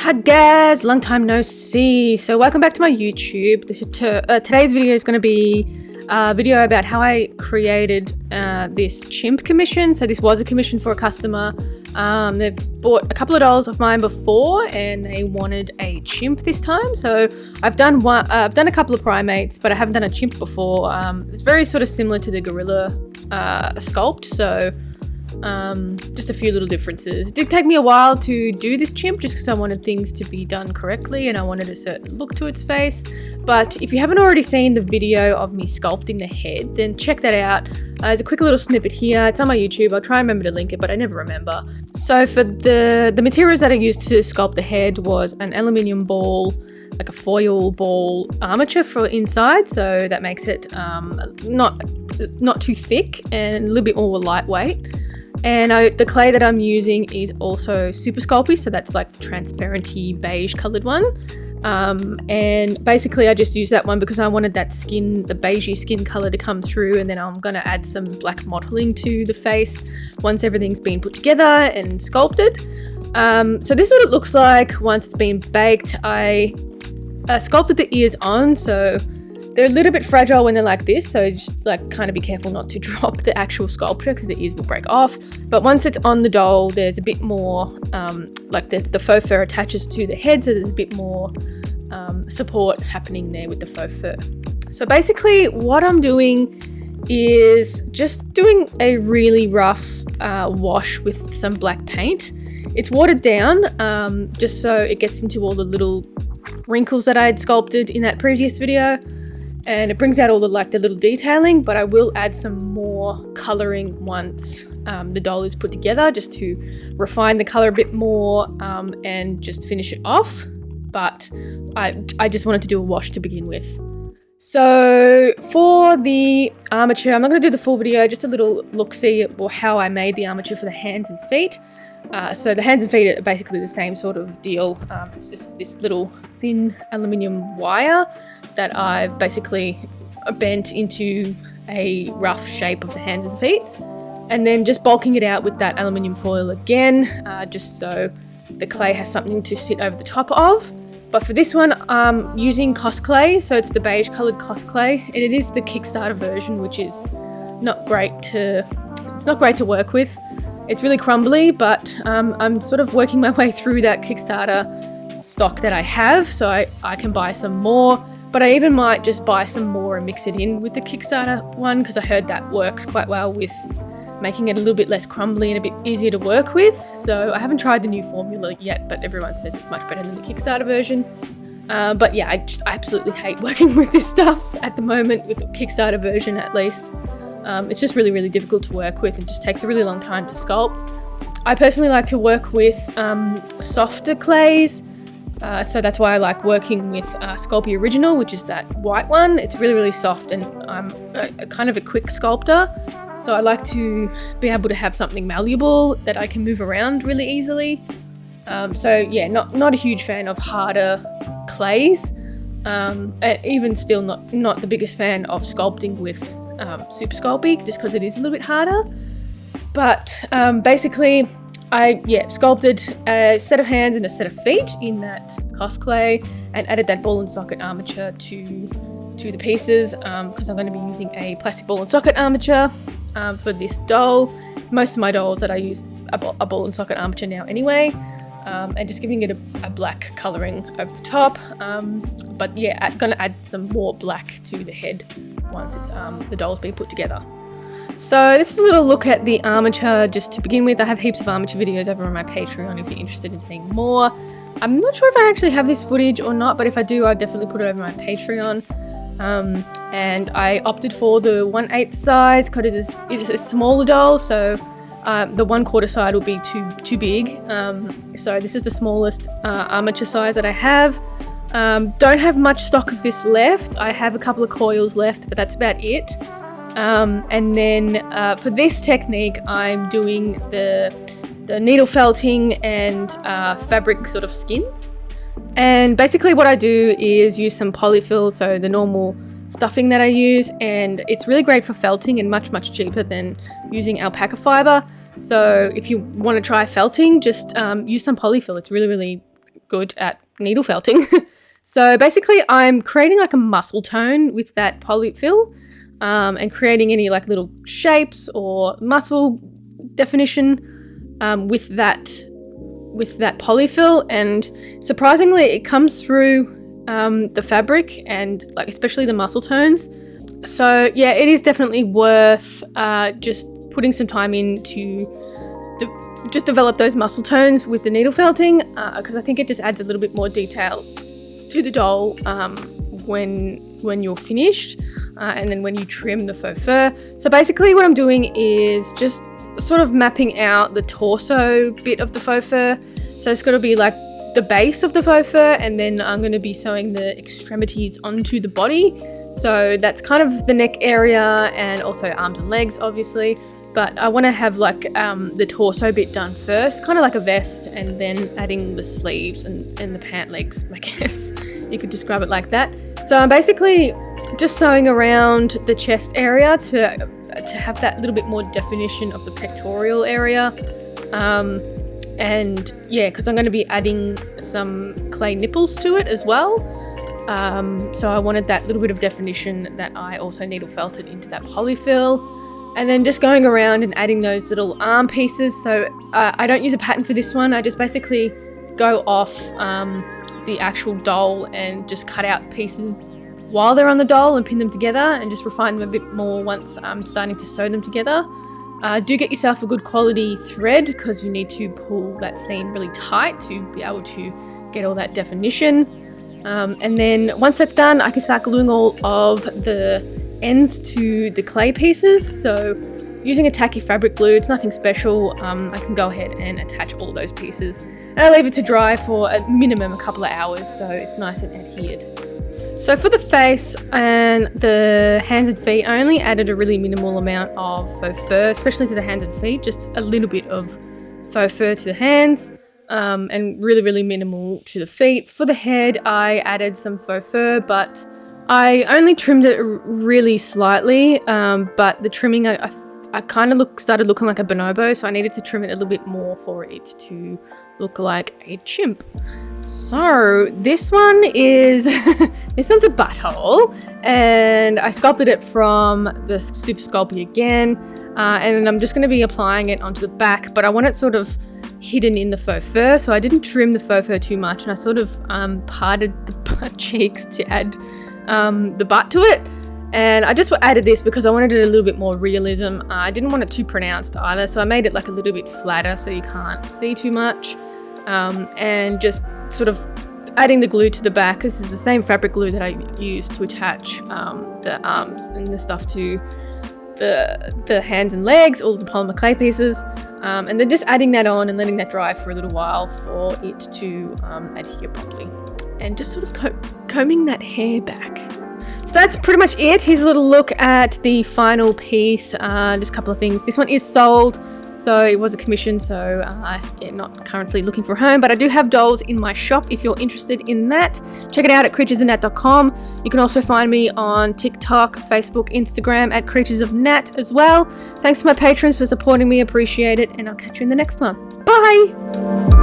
Hi guys, long time no see. So welcome back to my YouTube. Today's video is going to be a video about how I created this chimp commission. So this was a commission for a customer. They've bought a couple of dolls of mine before and they wanted a chimp this time. So I've done a couple of primates, but I haven't done a chimp before. It's very sort of similar to the gorilla sculpt. So just a few little differences. It did take me a while to do this chimp just because I wanted things to be done correctly and I wanted a certain look to its face. But if you haven't already seen the video of me sculpting the head, then check that out. There's a quick little snippet here. It's on my YouTube. I'll try and remember to link it, but I never remember. So for the materials that I used to sculpt the head was an aluminium ball, like a foil ball armature for inside, so that makes it not too thick and a little bit more lightweight. And the clay that I'm using is also super sculpty, so that's like transparenty beige coloured one. And basically I just used that one because I wanted that skin, the beigey skin colour to come through, and then I'm going to add some black modelling to the face once everything's been put together and sculpted. So this is what it looks like once it's been baked. I sculpted the ears on, so they're a little bit fragile when they're like this, so just like kind of be careful not to drop the actual sculpture because the ears will break off. But once it's on the doll, there's a bit more, like the faux fur attaches to the head, so there's a bit more support happening there with the faux fur. So basically what I'm doing is just doing a really rough wash with some black paint. It's watered down just so it gets into all the little wrinkles that I had sculpted in that previous video. And it brings out all the little detailing, but I will add some more colouring once the doll is put together, just to refine the colour a bit more and just finish it off. But I just wanted to do a wash to begin with. So for the armature, I'm not going to do the full video, just a little look-see at how I made the armature for the hands and feet. So the hands and feet are basically the same sort of deal. It's just this little thin aluminium wire that I've basically bent into a rough shape of the hands and feet, and then just bulking it out with that aluminium foil again, just so the clay has something to sit over the top of. But for this one, I'm using Cos clay, so it's the beige coloured Cos clay, and it is the Kickstarter version, which is not great to work with. It's really crumbly, but I'm sort of working my way through that Kickstarter stock that I have, so I can buy some more. But I even might just buy some more and mix it in with the Kickstarter one, because I heard that works quite well with making it a little bit less crumbly and a bit easier to work with. So I haven't tried the new formula yet, but everyone says it's much better than the Kickstarter version. But yeah, I absolutely hate working with this stuff at the moment, with the Kickstarter version at least. It's just really, really difficult to work with and just takes a really long time to sculpt. I personally like to work with softer clays. So that's why I like working with Sculpey Original, which is that white one. It's really, really soft, and I'm kind of a quick sculptor. So I like to be able to have something malleable that I can move around really easily. So yeah, not a huge fan of harder clays. And even still not the biggest fan of sculpting with Super Sculpey, just because it is a little bit harder. But basically, I sculpted a set of hands and a set of feet in that Cos clay and added that ball and socket armature to the pieces, because I'm going to be using a plastic ball and socket armature for this doll. It's most of my dolls that I use a ball and socket armature now anyway, and just giving it a black colouring over the top. But yeah, I'm going to add some more black to the head once it's the doll's been put together. So this is a little look at the armature just to begin with. I have heaps of armature videos over on my Patreon if you're interested in seeing more. I'm not sure if I actually have this footage or not, but if I do, I'll definitely put it over my Patreon. And I opted for the 1/8 size because it is a smaller doll, so the 1/4 side will be too big. So this is the smallest armature size that I have. Don't have much stock of this left. I have a couple of coils left, but that's about it. And then for this technique, I'm doing the needle felting and fabric sort of skin. And basically what I do is use some polyfill, so the normal stuffing that I use, and it's really great for felting and much cheaper than using alpaca fiber. So if you want to try felting, just use some polyfill. It's really good at needle felting. So basically I'm creating like a muscle tone with that polyfill, and creating any like little shapes or muscle definition with that polyfill. And surprisingly, it comes through the fabric and like especially the muscle tones. So yeah, it is definitely worth just putting some time in to just develop those muscle tones with the needle felting, because I think it just adds a little bit more detail to the doll when you're finished, and then when you trim the faux fur. So basically what I'm doing is just sort of mapping out the torso bit of the faux fur. So it's got to be like the base of the faux fur, and then I'm going to be sewing the extremities onto the body. So that's kind of the neck area and also arms and legs, obviously. But I want to have like the torso bit done first, kind of like a vest, and then adding the sleeves and the pant legs, I guess you could describe it like that. So I'm basically just sewing around the chest area to have that little bit more definition of the pectoral area. And yeah, because I'm going to be adding some clay nipples to it as well. So I wanted that little bit of definition that I also needle felted into that polyfill. And then just going around and adding those little arm pieces. So I don't use a pattern for this one. I just basically go off the actual doll and just cut out pieces while they're on the doll and pin them together and just refine them a bit more once I'm starting to sew them together. Do get yourself a good quality thread, because you need to pull that seam really tight to be able to get all that definition. And then once that's done, I can start gluing all of the ends to the clay pieces. So using a tacky fabric glue, it's nothing special. I can go ahead and attach all those pieces, and I leave it to dry for a minimum a couple of hours so it's nice and adhered. So for the face and the hands and feet, I only added a really minimal amount of faux fur, especially to the hands and feet, just a little bit of faux fur to the hands, and really, really minimal to the feet. For the head, I added some faux fur, but I only trimmed it really slightly, but the trimming, I kind of started looking like a bonobo, so I needed to trim it a little bit more for it to look like a chimp. So this one is, this one's a butthole, and I sculpted it from the Super Sculpey again, and I'm just going to be applying it onto the back, but I want it sort of hidden in the faux fur, so I didn't trim the faux fur too much, and I sort of parted the butt cheeks to add the butt to it. And I just added this because I wanted it a little bit more realism. I didn't want it too pronounced either, so I made it like a little bit flatter so you can't see too much. And just sort of adding the glue to the back. This is the same fabric glue that I used to attach the arms and the stuff to the hands and legs, all the polymer clay pieces. And then just adding that on and letting that dry for a little while for it to adhere properly. And just sort of combing that hair back. So that's pretty much it. Here's a little look at the final piece. Just a couple of things. This one is sold, so it was a commission, so yeah, not currently looking for a home, but I do have dolls in my shop if you're interested in that. Check it out at creaturesofnat.com. You can also find me on TikTok, Facebook, Instagram at Creatures of Nat as well. Thanks to my patrons for supporting me, appreciate it, and I'll catch you in the next one. Bye!